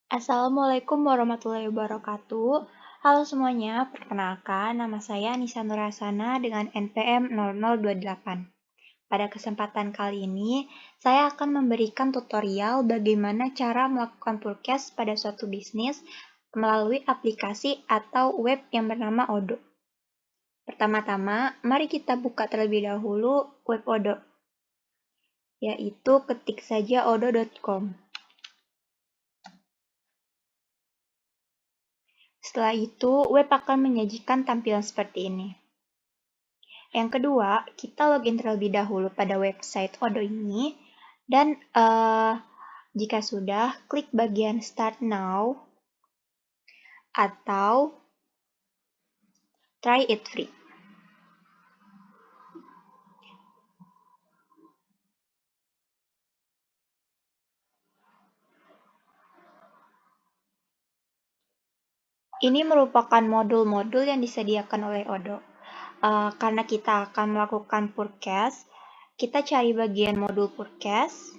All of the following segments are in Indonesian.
Assalamualaikum warahmatullahi wabarakatuh. Halo semuanya, perkenalkan nama saya Nisa Nurasana dengan NPM 0028. Pada kesempatan kali ini, saya akan memberikan tutorial bagaimana cara melakukan forecast pada suatu bisnis melalui aplikasi atau web yang bernama Odoo. Pertama-tama, mari kita buka terlebih dahulu web Odoo, yaitu ketik saja odoo.com. Setelah itu, web akan menyajikan tampilan seperti ini. Yang kedua, kita login terlebih dahulu pada website Odoo ini, dan jika sudah, klik bagian Start Now, atau Try It Free. Ini merupakan modul-modul yang disediakan oleh Odoo. Karena kita akan melakukan forecast, kita cari bagian modul forecast,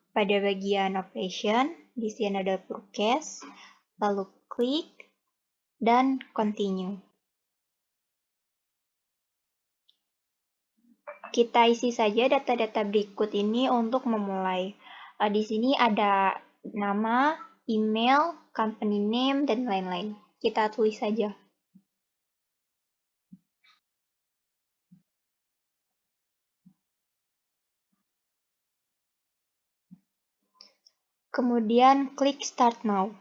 pada bagian operation, di sini ada forecast, lalu klik, dan continue. Kita isi saja data-data berikut ini untuk memulai. Di sini ada nama, email, company name, dan lain-lain. Kita tulis saja. Kemudian klik Start Now.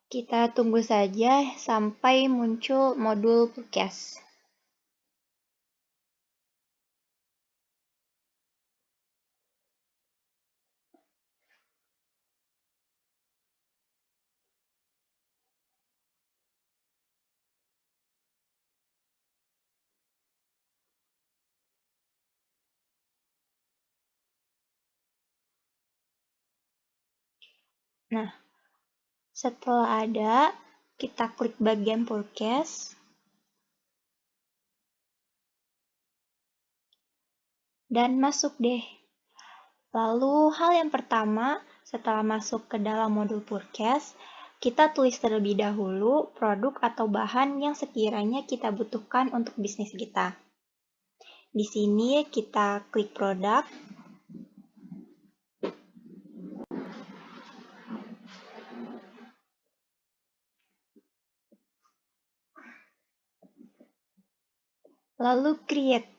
Kita tunggu saja sampai muncul modul forecast. Nah, setelah ada, kita klik bagian forecast. Dan masuk deh. Lalu, hal yang pertama, setelah masuk ke dalam modul forecast, kita tulis terlebih dahulu produk atau bahan yang sekiranya kita butuhkan untuk bisnis kita. Di sini kita klik produk. Lalu create.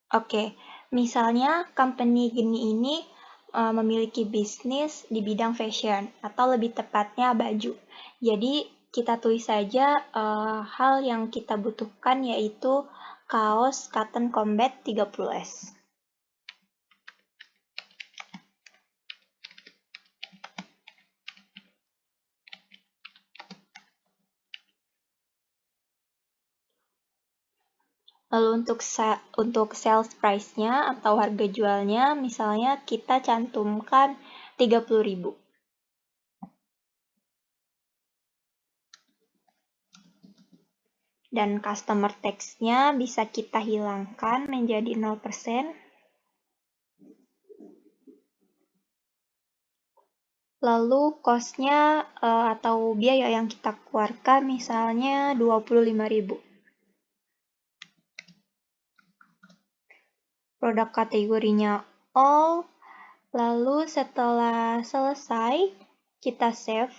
Oke, misalnya company gini ini memiliki bisnis di bidang fashion, atau lebih tepatnya baju. Jadi, kita tulis saja hal yang kita butuhkan, yaitu kaos cotton combat 30S. Lalu untuk sales price-nya atau harga jualnya, misalnya kita cantumkan 30.000. Dan customer tax-nya bisa kita hilangkan menjadi 0%. Lalu cost-nya atau biaya yang kita keluarkan misalnya 25.000. Produk kategorinya all. Lalu setelah selesai, kita save.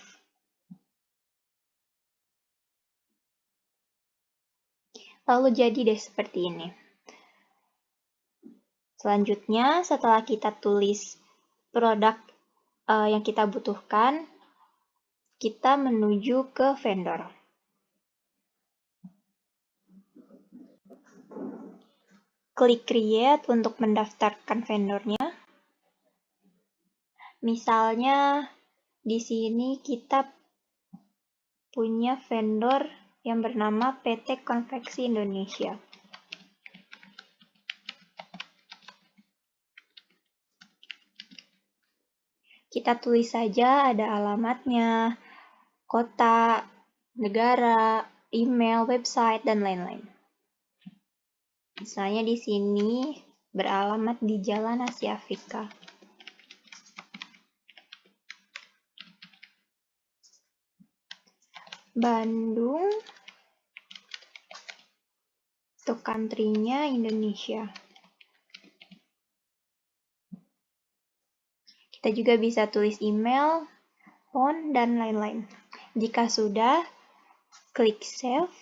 Lalu jadi deh seperti ini. Selanjutnya, setelah kita tulis produk yang kita butuhkan, kita menuju ke vendor. Klik create untuk mendaftarkan vendornya. Misalnya, di sini kita punya vendor yang bernama PT Konveksi Indonesia. Kita tulis saja ada alamatnya, kota, negara, email, website, dan lain-lain. Misalnya di sini beralamat di Jalan Asia Afrika. Bandung, untuk country-nya Indonesia. Kita juga bisa tulis email, phone, dan lain-lain. Jika sudah, klik save.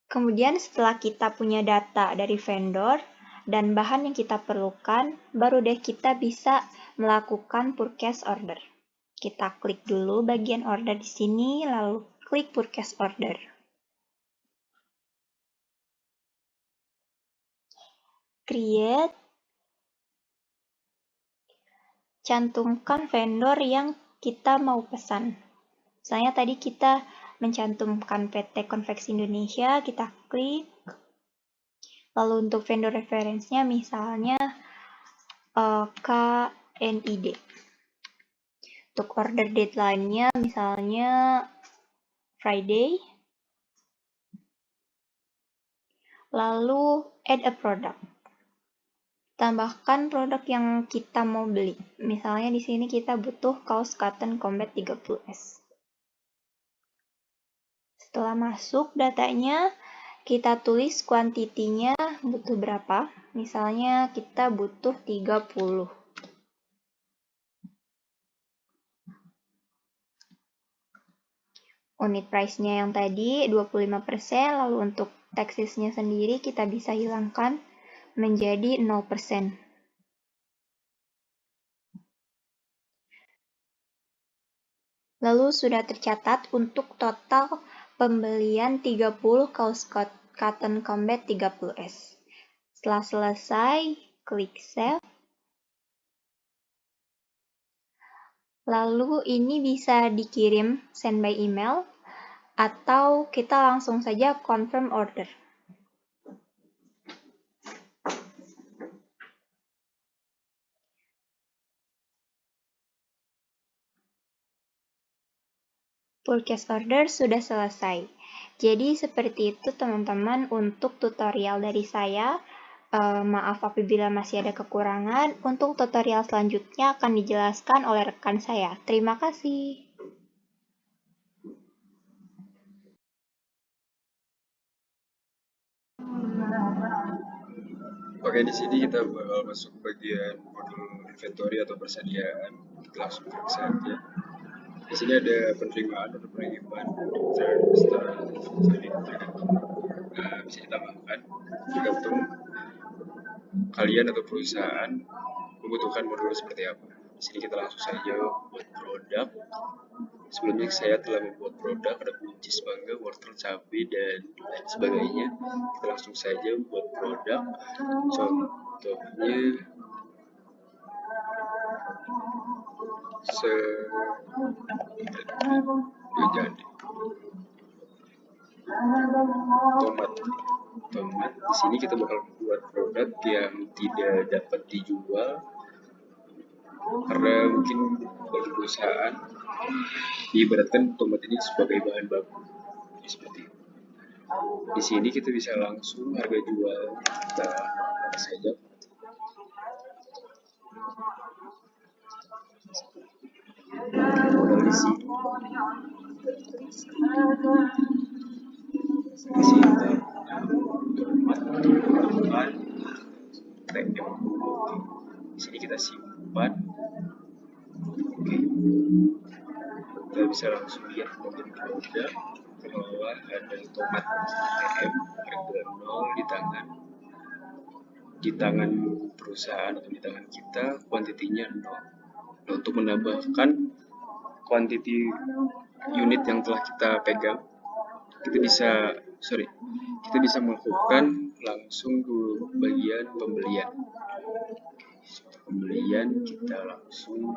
Kemudian setelah kita punya data dari vendor dan bahan yang kita perlukan, baru deh kita bisa melakukan purchase order. Kita klik dulu bagian order di sini, lalu klik purchase order. Create. Cantumkan vendor yang kita mau pesan. Misalnya tadi kita mencantumkan PT Konveksi Indonesia, kita klik. Lalu untuk vendor reference-nya misalnya KNID. Untuk order deadline-nya misalnya Friday. Lalu add a product. Tambahkan produk yang kita mau beli. Misalnya di sini kita butuh kaos cotton combat 30S. Setelah masuk datanya, kita tulis kuantitinya butuh berapa. Misalnya kita butuh 30. Unit price-nya yang tadi 25%, lalu untuk taxes-nya sendiri kita bisa hilangkan menjadi 0%. Lalu sudah tercatat untuk total pembelian 30 kaos cotton combat 30S. Setelah selesai, klik save. Lalu ini bisa dikirim send by email atau kita langsung saja confirm order. Purchase order sudah selesai. Jadi seperti itu teman-teman untuk tutorial dari saya. Maaf apabila masih ada kekurangan. Untuk tutorial selanjutnya akan dijelaskan oleh rekan saya. Terima kasih. Oke, di sini kita bakal masuk bagian modul inventory atau persediaan. Kita langsung klik saja. Di sini ada penerimaan atau pengiriman bisa ditambahkan tergantung kalian atau perusahaan membutuhkan modul seperti apa. Di sini kita langsung saja buat produk. Sebelumnya saya telah membuat produk, ada buncis mangga, wortel, cabai, dan lain sebagainya. Kita langsung saja buat produk. Contohnya jadi tomat. Di sini kita bakal buat produk yang tidak dapat dijual karena mungkin bagi perusahaan diibaratkan tomat ini sebagai bahan baku. Jadi seperti itu. Di sini kita bisa langsung harga jual kita saja. Modal isi di sini kita simpan. Oke, kita bisa langsung lihat bagian produk. Ke bawah ada tomat TM harga 0 di tangan perusahaan atau di tangan kita kuantitinya 0. Nah, untuk menambahkan kuantiti unit yang telah kita pegang, kita bisa melakukan langsung ke bagian pembelian. Kita langsung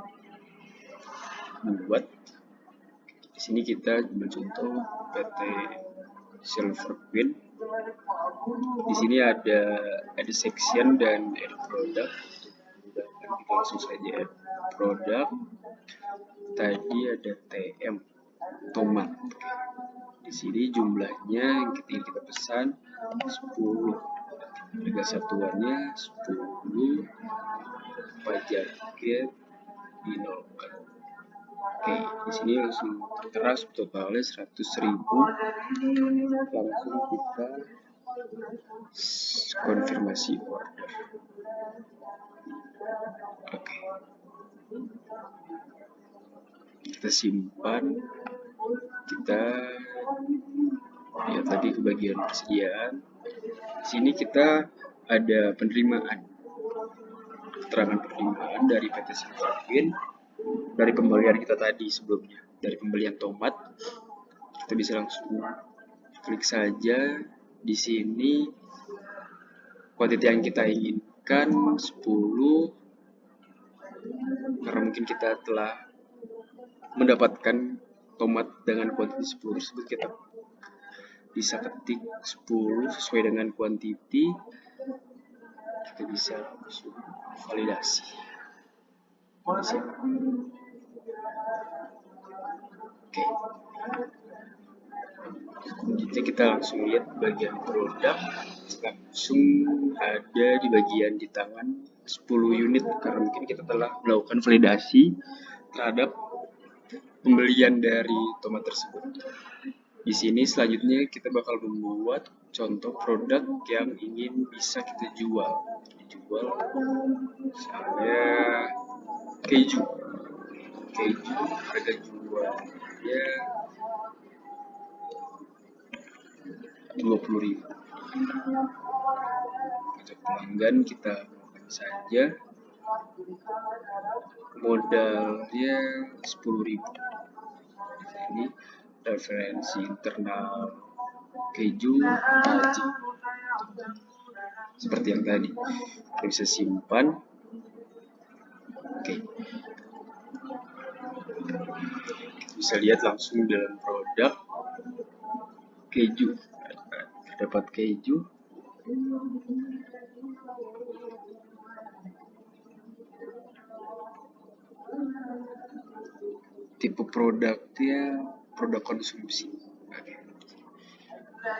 membuat. Di sini kita contoh PT Silver Queen. Di sini ada section dan ada produk. Kita langsung saja. Produk tadi ada TM, tomat. Di sini jumlahnya yang kita pesan 10. Harga satuannya 10, pajaknya dinolkan. Oke, di sini langsung tertera totalnya 100.000. Langsung kita konfirmasi order. Oke, kita simpan. Kita lihat tadi ke bagian persediaan. Di sini kita ada penerimaan, keterangan penerimaan dari PT Sinfavin dari pembelian kita tadi sebelumnya, dari pembelian tomat. Kita bisa langsung klik saja di sini. Kuantitas yang kita inginkan 10, karena mungkin kita telah mendapatkan tomat dengan kuantitas 10 tersebut, kita bisa ketik 10 sesuai dengan kuantiti. Kita bisa langsung validasi. Oke. Selanjutnya kita langsung lihat bagian produk. Langsung ada di bagian di tangan 10 unit, karena mungkin kita telah melakukan validasi terhadap pembelian dari tomat tersebut. Di sini selanjutnya kita bakal membuat contoh produk yang ingin bisa kita jual. Misalnya keju. Harga jualnya 20.000. Untuk pelanggan kita melakukan saja, modalnya 10.000. Ini referensi internal keju haji, seperti yang tadi. Kita bisa simpan. Oke, kita bisa lihat langsung dalam produk keju. Terdapat keju. Tipe produknya produk konsumsi. Oke.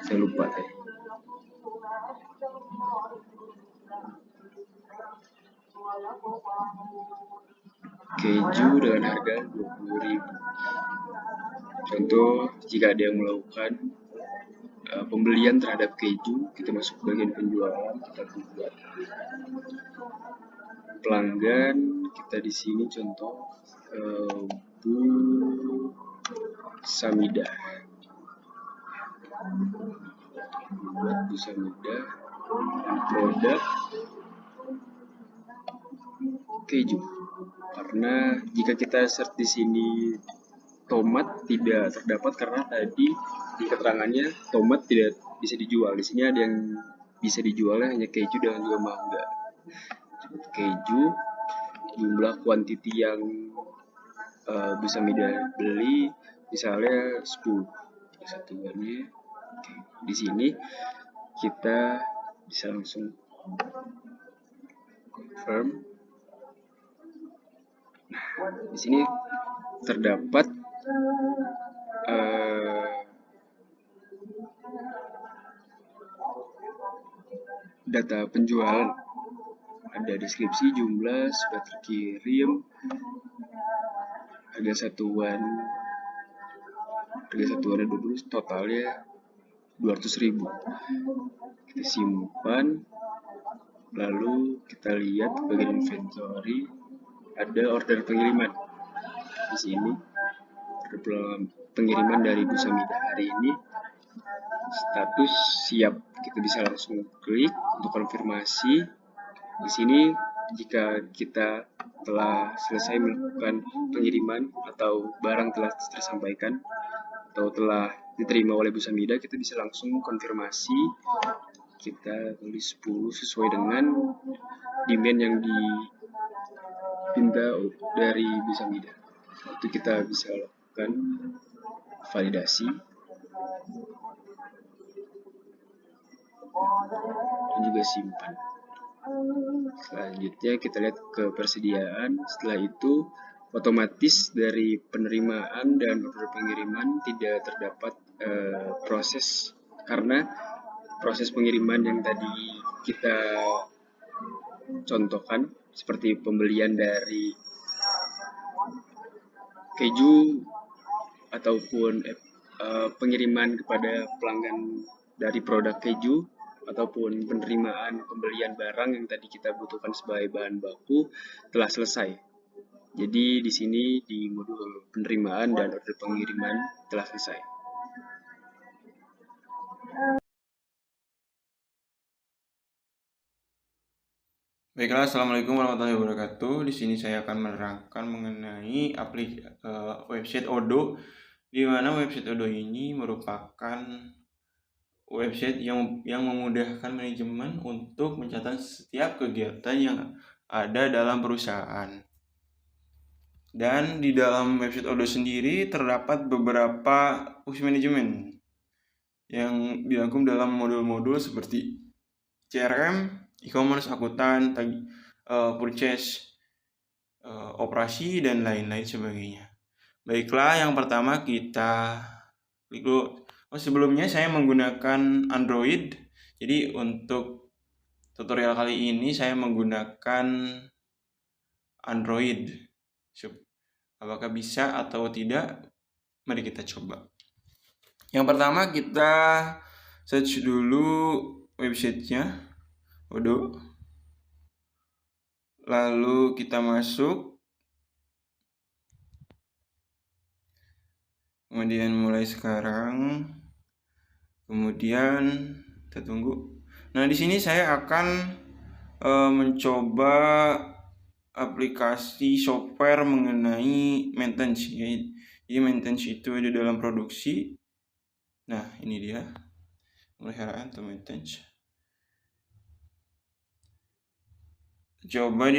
Saya lupa tadi. Keju dengan harga 20.000. Contoh, jika ada yang melakukan pembelian terhadap keju, kita masuk bagian penjualan, kita buat pelanggan. Kita di sini contoh Bu Samidah. Buat Bu Samidah produk keju. Karena jika kita search di sini tomat tidak terdapat, karena tadi di keterangannya tomat tidak bisa dijual. Di sini ada yang bisa dijualnya hanya keju dan juga mangga. Keju, jumlah kuantiti yang Bu Samidah beli misalnya 10 satuannya. Oke. Di sini kita bisa langsung confirm. Nah, di sini terdapat data penjualan, ada deskripsi, jumlah sudah terkirim, harga satuannya 20, totalnya 200.000. Kita simpan, lalu kita lihat bagian inventory, ada order pengiriman. Di sini order pengiriman dari Bu Samidah hari ini, status siap. Kita bisa langsung klik untuk konfirmasi. Di sini jika kita telah selesai melakukan pengiriman atau barang telah tersampaikan atau telah diterima oleh Bu Samidah, kita bisa langsung konfirmasi. Kita tulis 10 sesuai dengan demand yang diminta dari Bu Samidah. Itu kita bisa lakukan validasi dan juga simpan. Selanjutnya kita lihat ke persediaan. Setelah itu otomatis dari penerimaan dan order pengiriman tidak terdapat proses, karena proses pengiriman yang tadi kita contohkan seperti pembelian dari keju ataupun pengiriman kepada pelanggan dari produk keju ataupun penerimaan pembelian barang yang tadi kita butuhkan sebagai bahan baku telah selesai. Jadi di sini di modul penerimaan dan order pengiriman telah selesai. Baiklah, assalamualaikum warahmatullahi wabarakatuh. Di sini saya akan menerangkan mengenai website Odoo, di mana website Odoo ini merupakan website yang memudahkan manajemen untuk mencatat setiap kegiatan yang ada dalam perusahaan. Dan di dalam website Odoo sendiri terdapat beberapa fungsi manajemen yang dirangkum dalam modul-modul seperti CRM, e-commerce, akuntan, purchase, operasi, dan lain-lain sebagainya. Baiklah, yang pertama kita klik dulu. Sebelumnya saya menggunakan Android. Jadi untuk tutorial kali ini saya menggunakan Android. Apakah bisa atau tidak? Mari kita coba. Yang pertama kita search dulu websitenya Odoo. Lalu kita masuk. Kemudian mulai sekarang. Kemudian kita tunggu. Nah, di sini saya akan mencoba aplikasi software mengenai maintenance. Jadi maintenance itu ada dalam produksi. Nah, ini dia. Pemeliharaan atau maintenance. Coba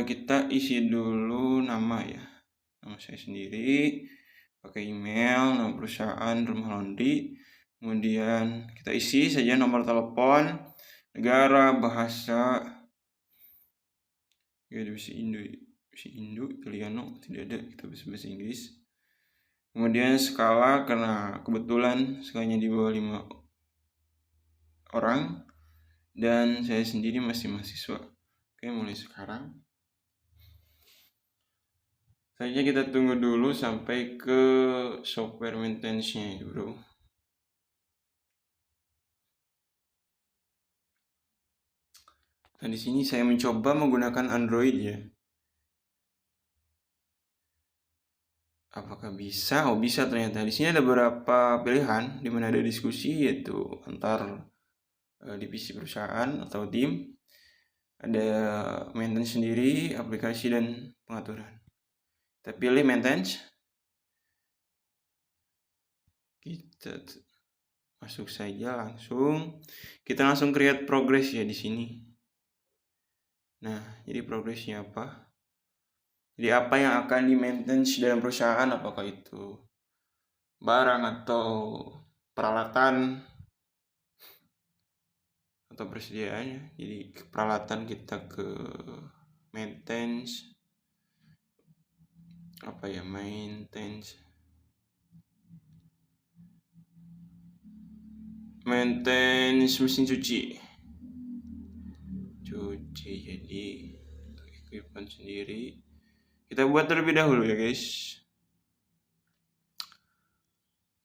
kita isi dulu nama ya. Nama saya sendiri, pakai email, nama perusahaan, rumah laundry. Kemudian kita isi saja nomor telepon, negara, bahasa. Ya, bisa Indo, Italiano, tidak ada, kita bisa bahasa Inggris. Kemudian skala, karena kebetulan skalanya di bawah 5 orang dan saya sendiri masih mahasiswa. Oke, mulai sekarang. Selanjutnya kita tunggu dulu sampai ke software maintenance-nya, bro. Nah, di sini saya mencoba menggunakan Android ya. Apakah bisa? Oh, bisa ternyata. Di sini ada beberapa pilihan di mana ada diskusi, yaitu antar divisi perusahaan atau tim. Ada maintenance sendiri, aplikasi, dan pengaturan. Kita pilih maintenance. Kita masuk saja langsung. Kita langsung create progress ya di sini. Nah, jadi progressnya apa? Jadi apa yang akan di maintenance dalam perusahaan, apakah itu barang atau peralatan atau persediaannya. Jadi peralatan kita ke maintenance, maintenance mesin cuci. Jadi equipment sendiri kita buat terlebih dahulu ya guys.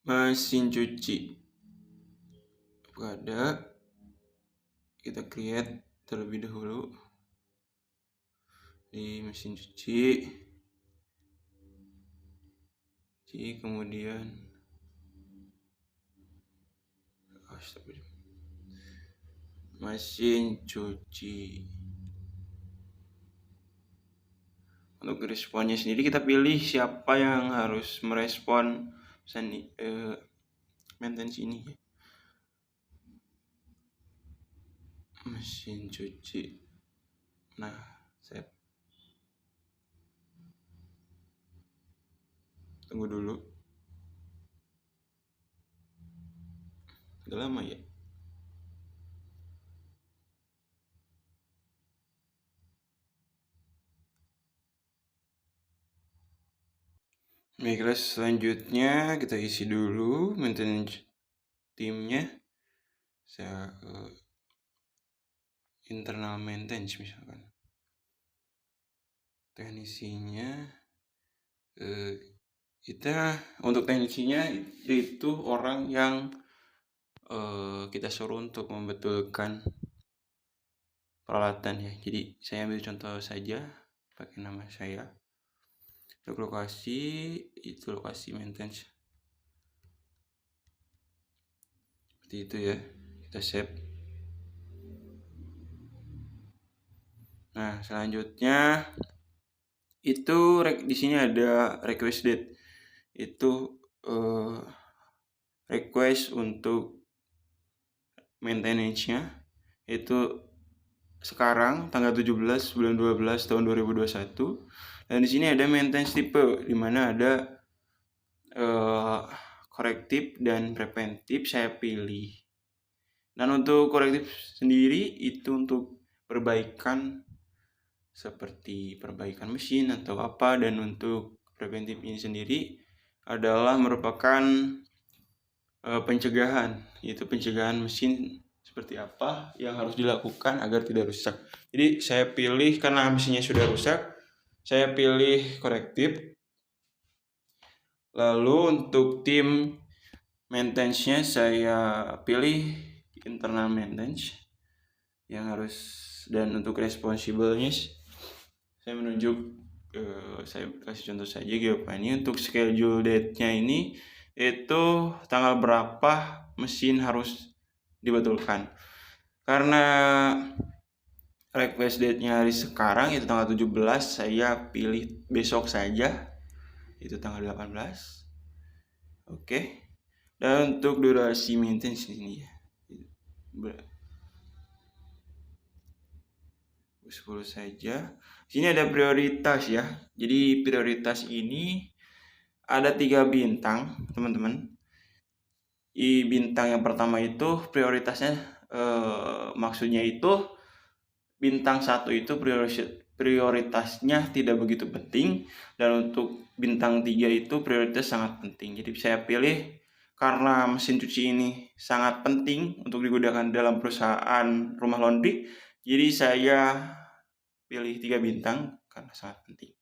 Mesin cuci ada, kita create terlebih dahulu di mesin cuci. Kemudian mesin cuci. Untuk responnya sendiri kita pilih siapa yang harus merespon maintenance ini. Mesin cuci. Nah, saya tunggu dulu. Udah lama ya. Baiklah, selanjutnya kita isi dulu maintenance timnya. Saya internal maintenance misalkan. Teknisinya kita untuk teknisinya itu orang yang kita suruh untuk membetulkan peralatan ya. Jadi saya ambil contoh saja pakai nama saya. Untuk lokasi itu lokasi maintenance. Seperti itu ya. Kita save. Nah, selanjutnya itu di sini ada request date. Itu request untuk maintenance-nya itu sekarang tanggal 17 bulan 12 tahun 2021. Dan di sini ada maintenance tipe di mana ada korektif dan preventif saya pilih. Dan untuk korektif sendiri itu untuk perbaikan seperti perbaikan mesin atau apa, dan untuk preventif ini sendiri adalah merupakan pencegahan, yaitu pencegahan mesin seperti apa yang harus dilakukan agar tidak rusak. Jadi saya pilih karena mesinnya sudah rusak, saya pilih korektif. Lalu untuk tim maintenance-nya saya pilih internal maintenance yang harus, dan untuk responsible-nya saya menunjuk saya kasih contoh saja ini untuk schedule date-nya ini itu tanggal berapa mesin harus dibetulkan. Karena request date-nya hari sekarang itu tanggal 17, saya pilih besok saja, itu tanggal 18. Oke. Dan untuk durasi maintenance ini ya 10 saja. Sini ada prioritas ya. Jadi prioritas ini ada 3 bintang, teman-teman. Bintang yang pertama itu prioritasnya maksudnya itu bintang 1 itu prioritasnya tidak begitu penting, dan untuk bintang 3 itu prioritas sangat penting. Jadi saya pilih karena mesin cuci ini sangat penting untuk digunakan dalam perusahaan rumah laundry, jadi saya pilih 3 bintang karena sangat penting.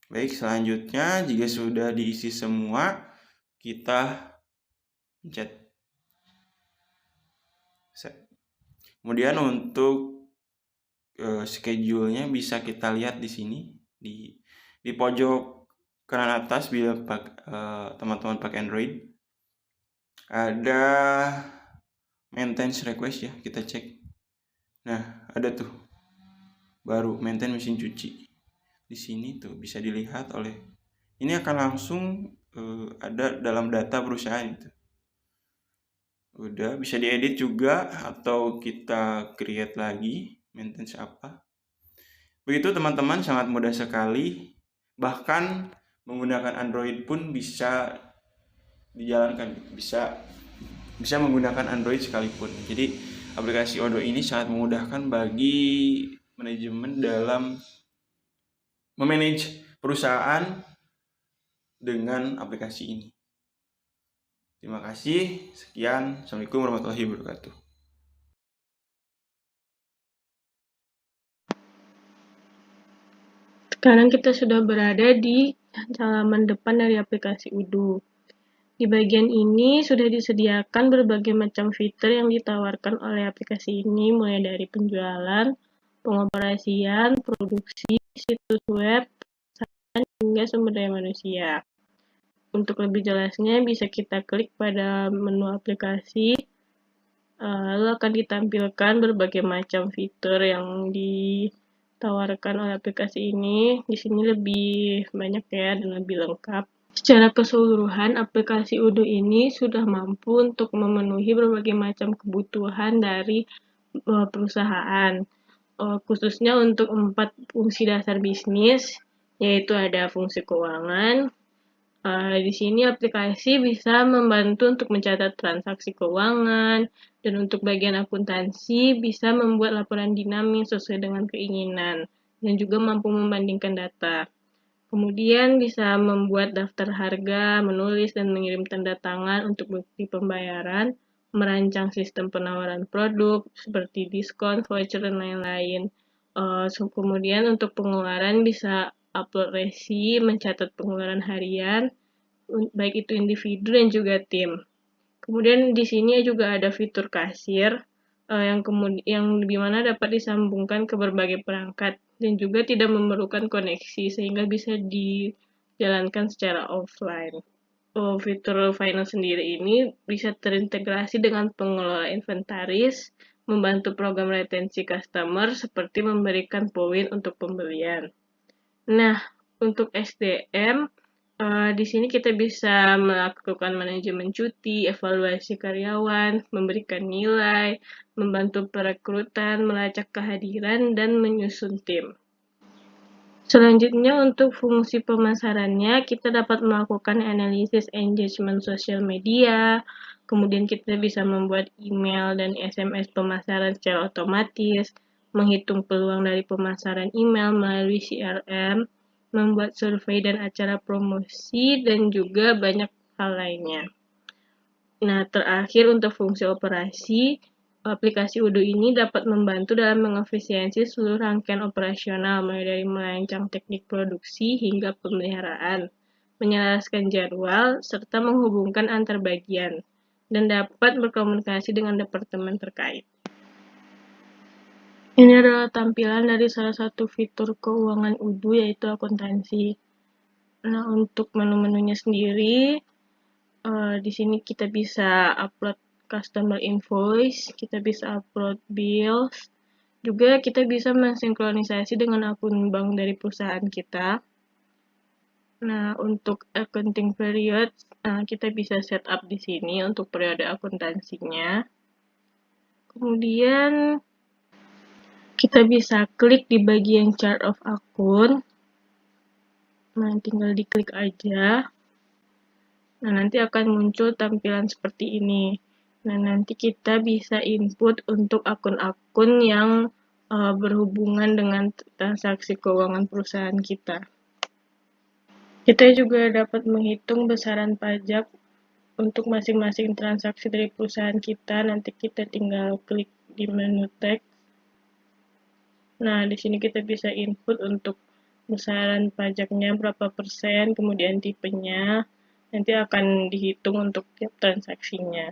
Baik, selanjutnya jika sudah diisi semua, kita pencet set. Kemudian untuk schedule-nya bisa kita lihat di sini di pojok kanan atas bila teman-teman pakai Android. Ada maintenance request ya, kita cek. Nah, ada tuh baru maintenance mesin cuci. Di sini tuh bisa dilihat oleh ini akan langsung ada dalam data perusahaan itu. Udah bisa diedit juga atau kita create lagi maintenance apa. Begitu teman-teman, sangat mudah sekali. Bahkan menggunakan Android pun bisa dijalankan, bisa menggunakan Android sekalipun. Jadi aplikasi Odoo ini sangat memudahkan bagi manajemen dalam memanage perusahaan dengan aplikasi ini. Terima kasih. Sekian. Assalamualaikum warahmatullahi wabarakatuh. Sekarang kita sudah berada di halaman depan dari aplikasi Odoo. Di bagian ini sudah disediakan berbagai macam fitur yang ditawarkan oleh aplikasi ini, mulai dari penjualan, pengoperasian, produksi, situs web, hingga sumber daya manusia. Untuk lebih jelasnya bisa kita klik pada menu aplikasi, lalu akan ditampilkan berbagai macam fitur yang ditawarkan oleh aplikasi ini. Di sini lebih banyak ya dan lebih lengkap. Secara keseluruhan, aplikasi Odoo ini sudah mampu untuk memenuhi berbagai macam kebutuhan dari perusahaan, khususnya untuk 4 fungsi dasar bisnis, yaitu ada fungsi keuangan. Di sini aplikasi bisa membantu untuk mencatat transaksi keuangan, dan untuk bagian akuntansi bisa membuat laporan dinamis sesuai dengan keinginan, dan juga mampu membandingkan data. Kemudian bisa membuat daftar harga, menulis dan mengirim tanda tangan untuk bukti pembayaran, merancang sistem penawaran produk seperti diskon, voucher, dan lain-lain. Kemudian untuk pengeluaran bisa upload resi, mencatat pengeluaran harian, baik itu individu dan juga tim. Kemudian di sini juga ada fitur kasir yang dimana dapat disambungkan ke berbagai perangkat dan juga tidak memerlukan koneksi sehingga bisa dijalankan secara offline. Fitur finance sendiri ini bisa terintegrasi dengan pengelola inventaris, membantu program retensi customer seperti memberikan poin untuk pembelian. Nah, untuk SDM, di sini kita bisa melakukan manajemen cuti, evaluasi karyawan, memberikan nilai, membantu perekrutan, melacak kehadiran, dan menyusun tim. Selanjutnya untuk fungsi pemasarannya, kita dapat melakukan analisis engagement sosial media, kemudian kita bisa membuat email dan SMS pemasaran secara otomatis, menghitung peluang dari pemasaran email melalui CRM, membuat survei dan acara promosi, dan juga banyak hal lainnya. Nah, terakhir untuk fungsi operasi, aplikasi Udo ini dapat membantu dalam mengefisiensi seluruh rangkaian operasional, mulai dari merancang teknik produksi hingga pemeliharaan, menyelaraskan jadwal, serta menghubungkan antar bagian, dan dapat berkomunikasi dengan departemen terkait. Ini adalah tampilan dari salah satu fitur keuangan Udo, yaitu akuntansi. Nah, untuk menu-menunya sendiri, di sini kita bisa upload customer invoice, kita bisa upload bills, juga kita bisa mensinkronisasi dengan akun bank dari perusahaan kita. Nah, untuk accounting period, kita bisa setup di sini untuk periode akuntansinya. Kemudian kita bisa klik di bagian chart of akun. Nah, tinggal diklik aja. Nah, nanti akan muncul tampilan seperti ini. Nah, nanti kita bisa input untuk akun-akun yang berhubungan dengan transaksi keuangan perusahaan kita. Kita juga dapat menghitung besaran pajak untuk masing-masing transaksi dari perusahaan kita. Nanti kita tinggal klik di menu teks. Nah, di sini kita bisa input untuk besaran pajaknya berapa persen, kemudian tipenya, nanti akan dihitung untuk tiap transaksinya.